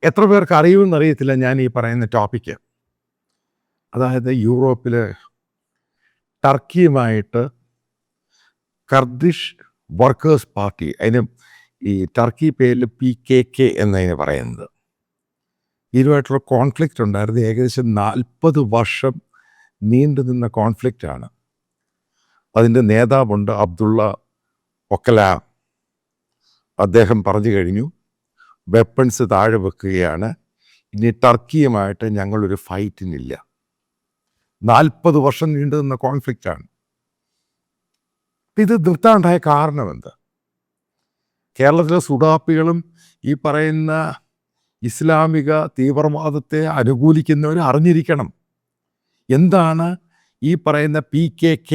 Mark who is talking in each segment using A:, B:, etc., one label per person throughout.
A: എത്ര പേർക്ക് അറിയുമെന്നറിയത്തില്ല ഞാൻ ഈ പറയുന്ന ടോപ്പിക്ക്. അതായത് യൂറോപ്പിൽ ടർക്കിയുമായിട്ട് കർദിഷ് വർക്കേഴ്സ് പാർട്ടി, അതിന് ഈ ടർക്കി പേരിൽ PKK എന്നതിന് പറയുന്നത്, ഇതുമായിട്ടുള്ള കോൺഫ്ലിക്റ്റ് ഉണ്ടായിരുന്നു. ഏകദേശം 40 വർഷം നീണ്ടു നിന്ന കോൺഫ്ലിക്റ്റാണ്. അതിൻ്റെ നേതാവുണ്ട് അബ്ദുള്ള ഒക്കലാം. അദ്ദേഹം പറഞ്ഞു കഴിഞ്ഞു, വെപ്പൺസ് താഴെ വെക്കുകയാണ്, ഇനി ടർക്കിയുമായിട്ട് ഞങ്ങളൊരു ഫൈറ്റിനില്ല. 40 വർഷം നീണ്ടു നിന്ന കോൺഫ്ലിക്റ്റാണ്. ഇത് നിർത്താനുണ്ടായ കാരണം എന്ത്? കേരളത്തിലെ സുഡാപ്പികളും ഈ പറയുന്ന ഇസ്ലാമിക തീവ്രവാദത്തെ അനുകൂലിക്കുന്നവർ അറിഞ്ഞിരിക്കണം എന്താണ് ഈ പറയുന്ന PKK.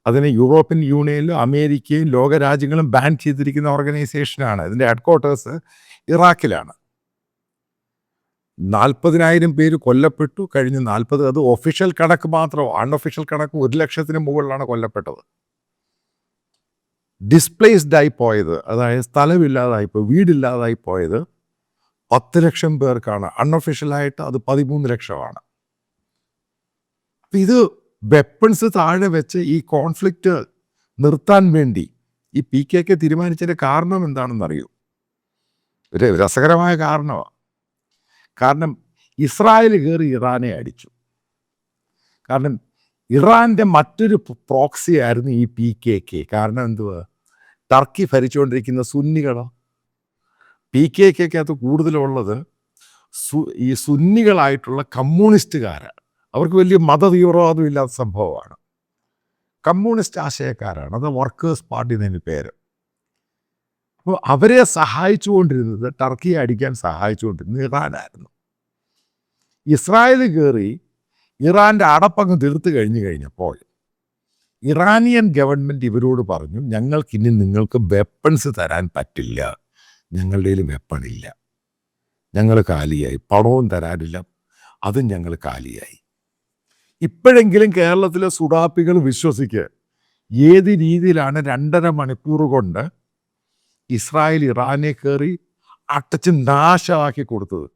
A: അതിന് യൂറോപ്യൻ യൂണിയനിലും അമേരിക്കയും ലോകരാജ്യങ്ങളും ബാൻ ചെയ്തിരിക്കുന്ന ഓർഗനൈസേഷനാണ്. ഇതിൻ്റെ ഹെഡ്ക്വാർട്ടേഴ്സ് ഇറാഖിലാണ്. 40,000 പേര് കൊല്ലപ്പെട്ടു. കഴിഞ്ഞ 40, അത് ഒഫീഷ്യൽ കണക്ക് മാത്രമോ, അൺഒഫീഷ്യൽ കണക്ക് 100,000-ന് മുകളിലാണ് കൊല്ലപ്പെട്ടത്. ഡിസ്പ്ലേസ്ഡ് ആയി പോയത്, അതായത് സ്ഥലമില്ലാതായിപ്പോയി, വീടില്ലാതായി പോയത് 10 ലക്ഷം പേർക്കാണ്. അൺഒഫീഷ്യലായിട്ട് അത് 13 ലക്ഷമാണ്. ഇത് വെപ്പൺസ് താഴെ വെച്ച് ഈ കോൺഫ്ലിക്റ്റ് നിർത്താൻ വേണ്ടി ഈ PKK തീരുമാനിച്ചതിൻ്റെ കാരണം എന്താണെന്നറിയൂ? ഒരു രസകരമായ കാരണമാണ്. കാരണം ഇസ്രായേൽ കയറി ഇറാനെ അടിച്ചു. കാരണം ഇറാൻ്റെ മറ്റൊരു പ്രോക്സി ആയിരുന്നു ഈ PKK. കാരണം എന്തുവാ? ടർക്കി ഭരിച്ചുകൊണ്ടിരിക്കുന്ന സുന്നികളോ. PKKക്കകത്ത് കൂടുതലുള്ളത് ഈ സുന്നികളായിട്ടുള്ള കമ്മ്യൂണിസ്റ്റുകാരാണ്. അവർക്ക് വലിയ മത തീവ്രവാദം ഇല്ലാത്ത സംഭവമാണ്. കമ്മ്യൂണിസ്റ്റ് ആശയക്കാരാണ്. അത് വർക്കേഴ്സ് പാർട്ടി എന്നതിന് പേര്. അപ്പോൾ അവരെ സഹായിച്ചുകൊണ്ടിരുന്നത്, ടർക്കിയെ അടിക്കാൻ സഹായിച്ചുകൊണ്ടിരുന്നത് ഇറാനായിരുന്നു. ഇസ്രായേൽ കയറി ഇറാൻ്റെ അടപ്പങ്ങ് തീർത്ത് കഴിഞ്ഞപ്പോൾ ഇറാനിയൻ ഗവൺമെൻറ് ഇവരോട് പറഞ്ഞു, ഞങ്ങൾക്കിനി നിങ്ങൾക്ക് വെപ്പൺസ് തരാൻ പറ്റില്ല, ഞങ്ങളുടെ കയ്യിൽ വെപ്പണില്ല, ഞങ്ങൾ കാലിയായി, പണവും തരാനില്ല, അതും ഞങ്ങൾ കാലിയായി. ഇപ്പോഴെങ്കിലും കേരളത്തിലെ സുഡാപ്പികൾ വിശ്വസിക്കുക, ഏത് രീതിയിലാണ് 2.5 മണിക്കൂർ കൊണ്ട് ഇസ്രായേൽ ഇറാനെ കയറി അടച്ച് നാശമാക്കി കൊടുത്തത്.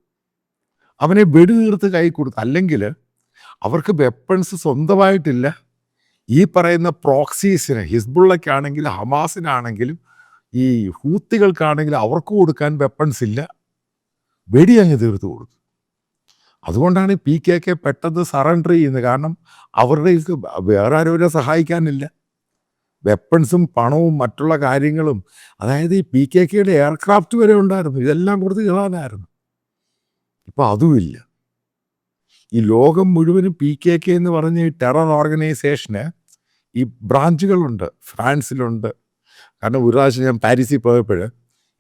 A: അവനെ വെടിതീർത്ത് കൈ കൊടുത്തു. അല്ലെങ്കിൽ അവർക്ക് വെപ്പൺസ് സ്വന്തമായിട്ടില്ല. ഈ പറയുന്ന പ്രോക്സീസിന്, ഹിസ്ബുള്ളയ്ക്കാണെങ്കിലും ഹമാസിനാണെങ്കിലും ഈ ഹൂത്തികൾക്കാണെങ്കിലും അവർക്ക് കൊടുക്കാൻ വെപ്പൺസ് ഇല്ല. വെടി അങ്ങ് തീർത്ത് കൊടുത്തു. അതുകൊണ്ടാണ് PKK പെട്ടെന്ന് സറണ്ടർ ചെയ്യുന്നത്. കാരണം അവരുടെ വേറെ ആരും സഹായിക്കാനില്ല. വെപ്പൺസും പണവും മറ്റുള്ള കാര്യങ്ങളും, അതായത് ഈ PKKയുടെ എയർക്രാഫ്റ്റ് വരെ ഉണ്ടായിരുന്നു. ഇതെല്ലാം കൊടുത്ത് ഇറാനായിരുന്നു. ഇപ്പോൾ അതുമില്ല. ഈ ലോകം മുഴുവനും PKK എന്ന് പറഞ്ഞ ഈ ടെറർ ഓർഗനൈസേഷന് ഈ ബ്രാഞ്ചുകളുണ്ട്. ഫ്രാൻസിലുണ്ട്. കാരണം ഒരു പ്രാവശ്യം ഞാൻ പാരീസിൽ പോയപ്പോൾ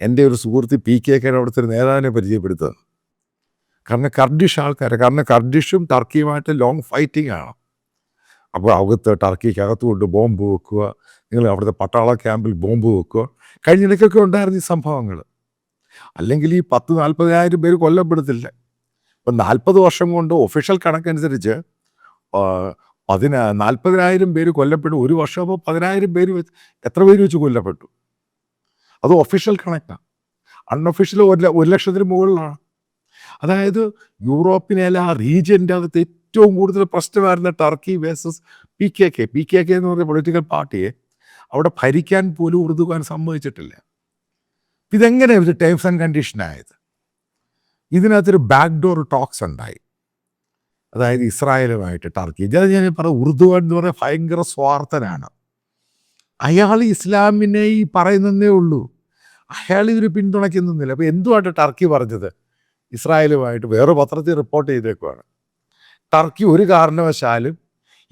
A: എൻ്റെ ഒരു സുഹൃത്ത് PKKയുടെ അവിടുത്തെ ഒരു നേതാവിനെ പരിചയപ്പെടുത്തുന്നത്. കാരണം കർഡിഷ് ആൾക്കാർ, കാരണം കർഡിഷും ടർക്കിയുമായിട്ട് ലോങ് ഫൈറ്റിംഗ് ആണ്. അപ്പോൾ ടർക്കിക്കകത്ത് കൊണ്ട് ബോംബ് വെക്കുക, നിങ്ങൾ അവിടുത്തെ പട്ടാള ക്യാമ്പിൽ ബോംബ് വെക്കുക. കഴിഞ്ഞിടയ്ക്കൊക്കെ ഉണ്ടായിരുന്നു ഈ സംഭവങ്ങൾ. അല്ലെങ്കിൽ ഈ 40,000 പേര് കൊല്ലപ്പെടുത്തില്ല. ഇപ്പം 40 വർഷം കൊണ്ട് ഒഫീഷ്യൽ കണക്കനുസരിച്ച് 40,000 പേര് കൊല്ലപ്പെട്ടു. ഒരു വർഷം അപ്പോൾ 10,000 പേര് വെച്ച്, എത്ര പേര് വെച്ച് കൊല്ലപ്പെട്ടു? അത് ഒഫീഷ്യൽ കണക്കാണ്. അൺഒഫീഷ്യൽ 1,00,000-ന് മുകളിലാണ്. അതായത് യൂറോപ്പിനെല്ലാം ആ റീജിയൻ്റെ അകത്ത് ഏറ്റവും കൂടുതൽ പ്രശ്നമായിരുന്ന ടർക്കി വേഴ്സസ് PKK. PKK എന്ന് പറഞ്ഞ പൊളിറ്റിക്കൽ പാർട്ടിയെ അവിടെ ഭരിക്കാൻ പോലും ഉറുദുവാൻ സമ്മതിച്ചിട്ടില്ല. ഇതെങ്ങനെ ഒരു ടേംസ് ആൻഡ് കണ്ടീഷനായത്? ഇതിനകത്തൊരു ബാക്ക് ഡോർ ടോക്സ് ഉണ്ടായി. അതായത് ഇസ്രായേലുമായിട്ട് ടർക്കി. ഞാൻ പറയാം, ഉറുദുവാൻ എന്ന് പറഞ്ഞാൽ ഭയങ്കര സ്വാർത്ഥനാണ്. അയാൾ ഇസ്ലാമിനെ ഈ പറയുന്നതേ ഉള്ളൂ. അയാൾ ഇവർ പിന്തുണയ്ക്കുന്നില്ല. അപ്പോൾ എന്തുമായിട്ട് ടർക്കി പറഞ്ഞത്? ഇസ്രായേലുമായിട്ട് വേറെ പത്രത്തിൽ റിപ്പോർട്ട് ചെയ്തേക്കുവാണ്, ടർക്കി ഒരു കാരണവശാലും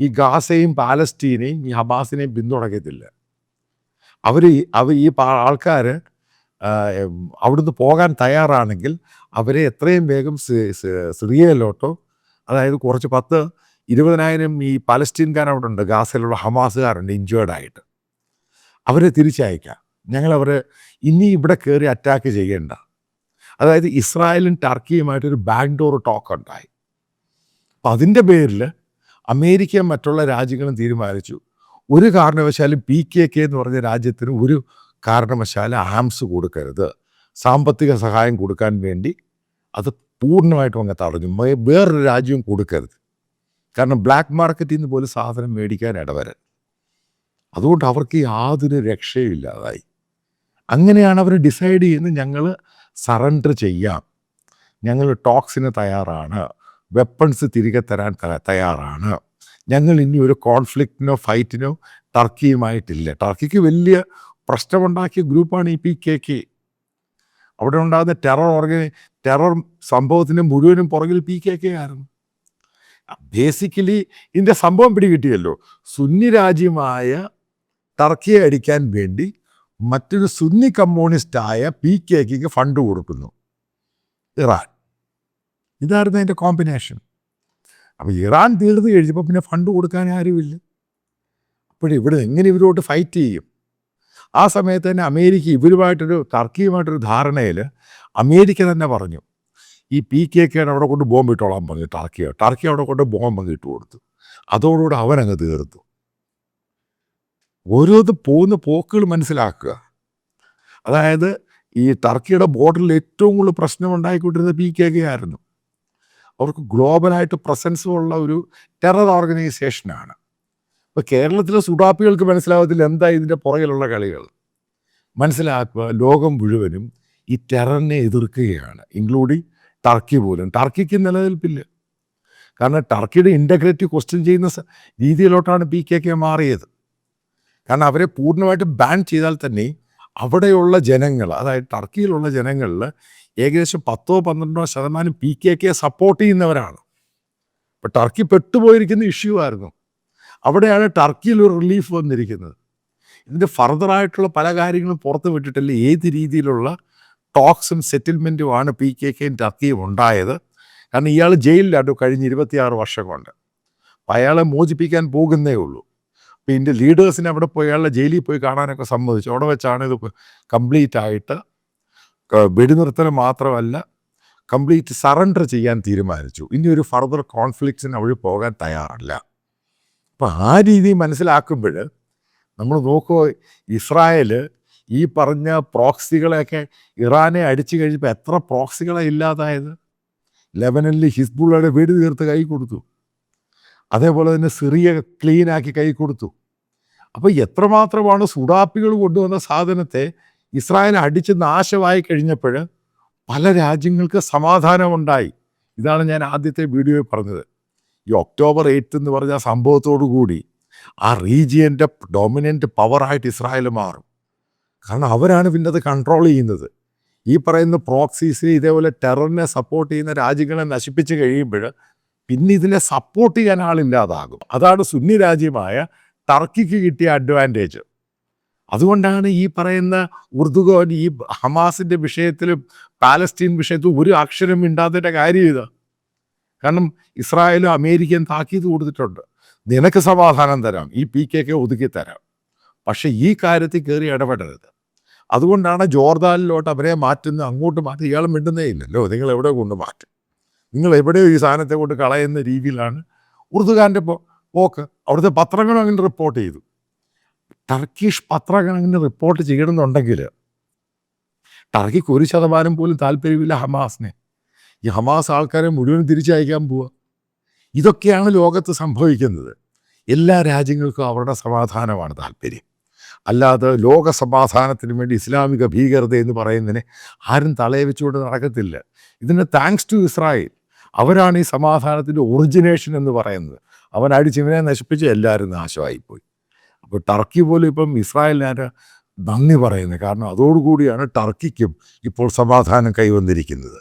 A: ഈ ഗാസയും പാലസ്തീനെയും ഈ ഹമാസിനെയും പിന്തുണയ്ക്കത്തില്ല. അവർ ഈ ആൾക്കാർ അവിടുന്ന് പോകാൻ തയ്യാറാണെങ്കിൽ അവരെ എത്രയും വേഗം സിറിയയിലോട്ടോ, അതായത് കുറച്ച് 10-20,000 ഈ പാലസ്തീൻകാർ അവിടെ ഉണ്ട്, ഗാസയിലുള്ള ഹമാസുകാരുണ്ട് ഇഞ്ചേർഡായിട്ട്, അവരെ തിരിച്ചയക്കാം. ഞങ്ങളവരെ ഇനി ഇവിടെ കയറി അറ്റാക്ക് ചെയ്യേണ്ട. അതായത് ഇസ്രായേലും ടർക്കിയുമായിട്ടൊരു ബാക്ക് ഡോർ ടോക്ക് ഉണ്ടായി. അപ്പം അതിൻ്റെ പേരിൽ അമേരിക്കയും മറ്റുള്ള രാജ്യങ്ങളും തീരുമാനിച്ചു, ഒരു കാരണവശാലും PKK എന്ന് പറഞ്ഞ രാജ്യത്തിന് ഒരു കാരണവശാലും ആംസ് കൊടുക്കരുത്, സാമ്പത്തിക സഹായം കൊടുക്കാൻ വേണ്ടി അത് പൂർണ്ണമായിട്ടും അങ്ങ് തടഞ്ഞു. വേറൊരു രാജ്യവും കൊടുക്കരുത്, കാരണം ബ്ലാക്ക് മാർക്കറ്റിൽ നിന്ന് പോലും സാധനം മേടിക്കാൻ ഇടവരരുത്. അതുകൊണ്ട് അവർക്ക് യാതൊരു രക്ഷയില്ലാതായി. അങ്ങനെയാണ് അവർ ഡിസൈഡ് ചെയ്യുന്നത്, ഞങ്ങൾ സറണ്ടർ ചെയ്യാം, ഞങ്ങൾ ടോക്സിന് തയ്യാറാണ്, വെപ്പൺസ് തിരികെ തരാൻ തയ്യാറാണ്, ഞങ്ങൾ ഇനി ഒരു കോൺഫ്ലിക്റ്റിനോ ഫൈറ്റിനോ ടർക്കിയുമായിട്ടില്ല. ടർക്കിക്ക് വലിയ പ്രശ്നമുണ്ടാക്കിയ ഗ്രൂപ്പാണ് ഈ PKK. അവിടെ ഉണ്ടാകുന്ന ടെറർ സംഭവത്തിന് മുഴുവനും പുറകിൽ PKK ആയിരുന്നു. ബേസിക്കലി ഇതിൻ്റെ സംഭവം പിടികിട്ടിയല്ലോ. സുന്നി രാജ്യമായ ടർക്കിയെ അടിക്കാൻ വേണ്ടി മറ്റൊരു സുന്നി കമ്മ്യൂണിസ്റ്റായ PKK ഫണ്ട് കൊടുക്കുന്നു ഇറാൻ. ഇതായിരുന്നു അതിൻ്റെ കോമ്പിനേഷൻ. അപ്പോൾ ഇറാൻ തീർന്നു കഴിഞ്ഞപ്പോൾ പിന്നെ ഫണ്ട് കൊടുക്കാൻ ആരുമില്ല. അപ്പോഴിവിടെ എങ്ങനെ ഇവരോട്ട് ഫൈറ്റ് ചെയ്യും? ആ സമയത്ത് തന്നെ അമേരിക്ക ടർക്കിയുമായിട്ടൊരു ധാരണയിൽ അമേരിക്ക തന്നെ പറഞ്ഞു, ഈ PKK അവിടെ കൊണ്ട് ബോംബ് ഇട്ടോളാൻ പറഞ്ഞു. ടർക്കി അവിടെ കൊണ്ട് ബോംബ് ഇട്ട് കൊടുത്തു. അതോടുകൂടെ അവനങ്ങ് തീർത്തു. ഓരോന്ന് പോകുന്ന പോക്കുകൾ മനസ്സിലാക്കുക. അതായത് ഈ ടർക്കിയുടെ ബോർഡറിൽ ഏറ്റവും കൂടുതൽ പ്രശ്നം ഉണ്ടായിക്കൊണ്ടിരുന്നത് PKK ആയിരുന്നു. അവർക്ക് ഗ്ലോബലായിട്ട് പ്രസൻസ് ഉള്ള ഒരു ടെറർ ഓർഗനൈസേഷനാണ്. ഇപ്പോൾ കേരളത്തിലെ സുഡാപ്പികൾക്ക് മനസ്സിലാവത്തില്ല എന്താ ഇതിൻ്റെ പുറകിലുള്ള കളികൾ. മനസ്സിലാക്കുക, ലോകം മുഴുവനും ഈ ടെററിനെ എതിർക്കുകയാണ്, ഇൻക്ലൂഡിങ് ടർക്കി പോലും. ടർക്കിക്ക് നിലനിൽപ്പില്ല, കാരണം ടർക്കിയുടെ ഇൻ്റഗ്രിറ്റി ക്വസ്റ്റ്യൻ ചെയ്യുന്ന രീതിയിലോട്ടാണ് PKK മാറിയത്. കാരണം അവരെ പൂർണ്ണമായിട്ട് ബാൻ ചെയ്താൽ തന്നെ അവിടെയുള്ള ജനങ്ങൾ, അതായത് ടർക്കിയിലുള്ള ജനങ്ങളിൽ ഏകദേശം 10-12% PKK സപ്പോർട്ട് ചെയ്യുന്നവരാണ്. ഇപ്പോൾ ടർക്കി പെട്ടുപോയിരിക്കുന്ന ഇഷ്യൂ ആയിരുന്നു. അവിടെയാണ് ടർക്കിയിൽ ഒരു റിലീഫ് വന്നിരിക്കുന്നത്. ഇതിൻ്റെ ഫർദറായിട്ടുള്ള പല കാര്യങ്ങളും പുറത്ത് വിട്ടിട്ടില്ല ഏത് രീതിയിലുള്ള ടോക്സും സെറ്റിൽമെൻറ്റുമാണ് PKKയും ടർക്കിയും ഉണ്ടായത്. കാരണം ഇയാൾ ജയിലിലാണ് കഴിഞ്ഞ 26 വർഷം കൊണ്ട്. അപ്പം അയാളെ മോചിപ്പിക്കാൻ പോകുന്നേ ഉള്ളൂ. അപ്പോൾ ഇതിൻ്റെ ലീഡേഴ്സിനെ അവിടെ പോയി അയാളെ ജയിലിൽ പോയി കാണാനൊക്കെ സമ്മതിച്ചു. അവിടെ വെച്ചാണ് ഇത് കംപ്ലീറ്റ് ആയിട്ട് വെടിനിർത്തൽ മാത്രമല്ല, കംപ്ലീറ്റ് സറണ്ടർ ചെയ്യാൻ തീരുമാനിച്ചു. ഇനി ഒരു ഫർദർ കോൺഫ്ലിക്ട്സിന് അവർ പോകാൻ തയ്യാറല്ല. അപ്പോൾ ആ രീതി മനസ്സിലാക്കുമ്പോൾ നമ്മൾ നോക്കുമോ, ഇസ്രായേൽ ഈ പറഞ്ഞ പ്രോക്സികളെയൊക്കെ ഇറാനെ അടിച്ചു കഴിഞ്ഞപ്പോൾ എത്ര പ്രോക്സികളെ ഇല്ലാതായത്. ലെബനനിൽ ഹിസ്ബുള്ളയുടെ വെടി തീർത്ത് കൈ കൊടുത്തു, അതേപോലെ തന്നെ സിറിയ ക്ലീനാക്കി കൈ കൊടുത്തു. അപ്പോൾ എത്രമാത്രമാണ് സുഡാപ്പികൾ കൊണ്ടുവന്ന സാധനത്തെ ഇസ്രായേൽ അടിച്ച് നാശമായി കഴിഞ്ഞപ്പോൾ പല രാജ്യങ്ങൾക്ക് സമാധാനമുണ്ടായി. ഇതാണ് ഞാൻ ആദ്യത്തെ വീഡിയോയിൽ പറഞ്ഞത്. ഈ ഒക്ടോബർ 8 എന്ന് പറഞ്ഞ സംഭവത്തോടു കൂടി ആ റീജിയൻ്റെ ഡൊമിനൻ്റ് പവറായിട്ട് ഇസ്രായേൽ മാറും. കാരണം അവരാണ് പിന്നെ അത് കൺട്രോൾ ചെയ്യുന്നത്. ഈ പറയുന്ന പ്രോക്സീസിന് ഇതേപോലെ ടെററിനെ സപ്പോർട്ട് ചെയ്യുന്ന രാജ്യങ്ങളെ നശിപ്പിച്ച് കഴിയുമ്പോൾ പിന്നെ ഇതിനെ സപ്പോർട്ട് ചെയ്യാൻ ആളില്ലാതാകും. അതാണ് സുന്നി രാജ്യമായ ടർക്കിക്ക് കിട്ടിയ അഡ്വാൻറ്റേജ്. അതുകൊണ്ടാണ് ഈ പറയുന്ന ഉർദുഗോൻ ഈ ഹമാസിൻ്റെ വിഷയത്തിലും പാലസ്തീൻ വിഷയത്തിലും ഒരു അക്ഷരം മിണ്ടാത്തതിൻ്റെ കാര്യം ഇതാ. കാരണം ഇസ്രായേലും അമേരിക്കയും താക്കീത് കൊടുത്തിട്ടുണ്ട്, നിനക്ക് സമാധാനം തരാം, ഈ PKK ഒതുക്കി തരാം, പക്ഷേ ഈ കാര്യത്തിൽ കയറി ഇടപെടരുത്. അതുകൊണ്ടാണ് ജോർദാനിലോട്ട് അവരെ മാറ്റുന്നത്, അങ്ങോട്ട് മാറ്റി. ഇയാൾ മിണ്ടുന്നേ ഇല്ലല്ലോ, നിങ്ങൾ എവിടെ കൊണ്ട് മാറ്റും, നിങ്ങൾ എവിടെയോ ഈ സാധനത്തെ കൊണ്ട് കളയുന്ന രീതിയിലാണ് ഉർദുഗാൻ്റെ പോക്ക്. അവിടുത്തെ പത്രങ്ങളും അങ്ങനെ റിപ്പോർട്ട് ചെയ്തു. ടർക്കിഷ് പത്രങ്ങൾ അങ്ങനെ റിപ്പോർട്ട് ചെയ്യണമെന്നുണ്ടെങ്കിൽ ടർക്കിക്ക് 1% പോലും താല്പര്യമില്ല ഹമാസിനെ. ഈ ഹമാസ് ആൾക്കാരെ മുഴുവൻ തിരിച്ചയക്കാൻ പോവുക. ഇതൊക്കെയാണ് ലോകത്ത് സംഭവിക്കുന്നത്. എല്ലാ രാജ്യങ്ങൾക്കും അവരുടെ സമാധാനമാണ് താല്പര്യം. അല്ലാതെ ലോക സമാധാനത്തിന് വേണ്ടി ഇസ്ലാമിക ഭീകരത എന്ന് പറയുന്നതിനെ ആരും തലയെ വെച്ചുകൊണ്ട് നടക്കത്തില്ല. ഇതിന് താങ്ക്സ് ടു ഇസ്രായേൽ. അവരാണ് ഈ സമാധാനത്തിൻ്റെ ഒറിജിനേഷൻ എന്ന് പറയുന്നത്. അവൻ അടിച്ചിവനെ നശിപ്പിച്ച് എല്ലാവരും നാശമായിപ്പോയി. അപ്പോൾ ടർക്കി പോലും ഇപ്പം ഇസ്രായേലിനാണ് നന്ദി പറയുന്നത്. കാരണം അതോടുകൂടിയാണ് ടർക്കിക്കും ഇപ്പോൾ സമാധാനം കൈവന്നിരിക്കുന്നത്.